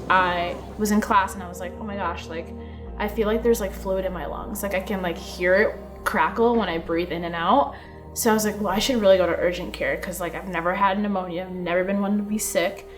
I was in class and I was like, oh my gosh, like, I feel like there's like fluid in my lungs. Like I can like hear it crackle when I breathe in and out. So I was like, well, I should really go to urgent care because like I've never had pneumonia. I've never been one to be sick.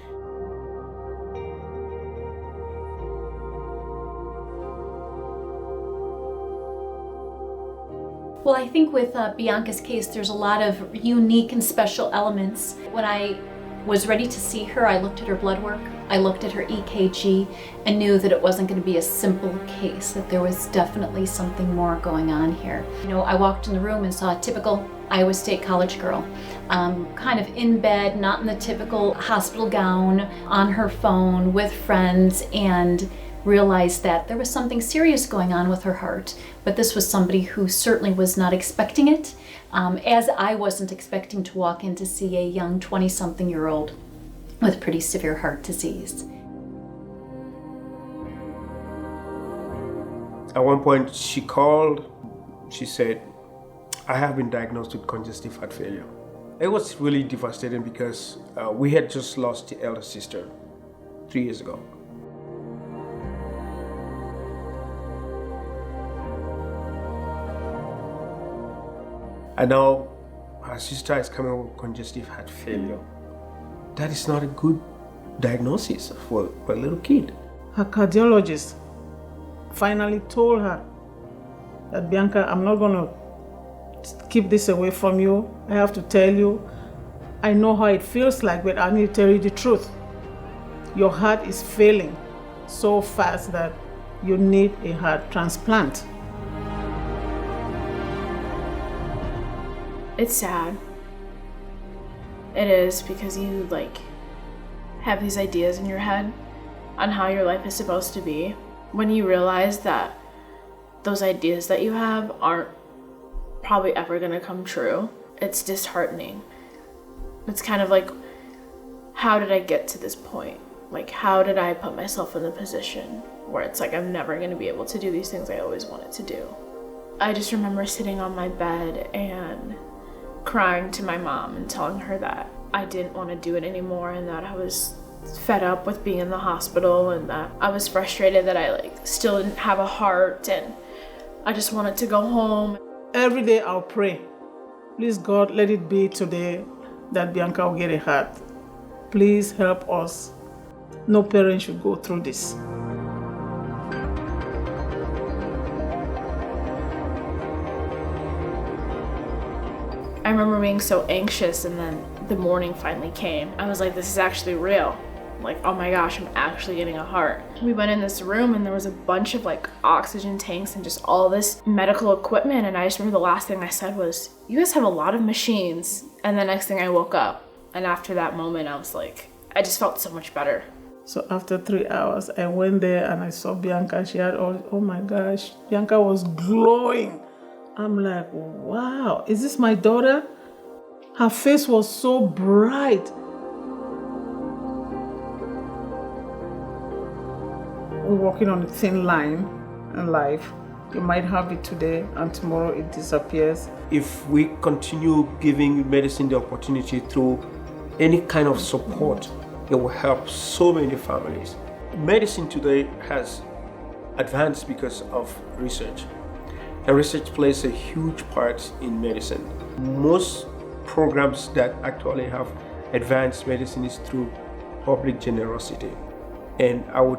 Well, I think with Bianca's case, there's a lot of unique and special elements. When I was ready to see her, I looked at her blood work, I looked at her EKG, and knew that it wasn't going to be a simple case, that there was definitely something more going on here. You know, I walked in the room and saw a typical Iowa State college girl, kind of in bed, not in the typical hospital gown, on her phone with friends, and realized that there was something serious going on with her heart. But this was somebody who certainly was not expecting it, as I wasn't expecting to walk in to see a young 20-something-year-old with pretty severe heart disease. At one point she called, she said, I have been diagnosed with congestive heart failure. It was really devastating because we had just lost the elder sister 3 years ago. And now her sister is coming with congestive heart failure. That is not a good diagnosis for a little kid. Her cardiologist finally told her that, Bianca, I'm not going to keep this away from you. I have to tell you, I know how it feels like, but I need to tell you the truth. Your heart is failing so fast that you need a heart transplant. It's sad. It is, because you like have these ideas in your head on how your life is supposed to be. When you realize that those ideas that you have aren't probably ever gonna come true, it's disheartening. It's kind of like, how did I get to this point? Like, how did I put myself in the position where it's like I'm never gonna be able to do these things I always wanted to do? I just remember sitting on my bed and crying to my mom and telling her that I didn't want to do it anymore and that I was fed up with being in the hospital and that I was frustrated that I like still didn't have a heart and I just wanted to go home. Every day I'll pray, please God, let it be today that Bianca will get a heart. Please help us. No parent should go through this. I remember being so anxious, and then the morning finally came. I was like, this is actually real. Like, oh my gosh, I'm actually getting a heart. We went in this room and there was a bunch of like oxygen tanks and just all this medical equipment. And I just remember the last thing I said was, you guys have a lot of machines. And the next thing I woke up, and after that moment, I was like, I just felt so much better. So after 3 hours, I went there and I saw Bianca. She had oh my gosh, Bianca was glowing. I'm like, wow, is this my daughter? Her face was so bright. We're walking on a thin line in life. You might have it today and tomorrow it disappears. If we continue giving medicine the opportunity through any kind of support, it will help so many families. Medicine today has advanced because of research. And research plays a huge part in medicine. Most programs that actually have advanced medicine is through public generosity. And I would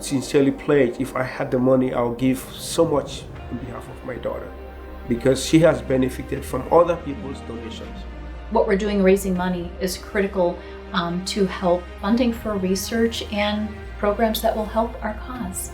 sincerely pledge, if I had the money, I would give so much on behalf of my daughter, because she has benefited from other people's donations. What we're doing raising money is critical to help funding for research and programs that will help our cause.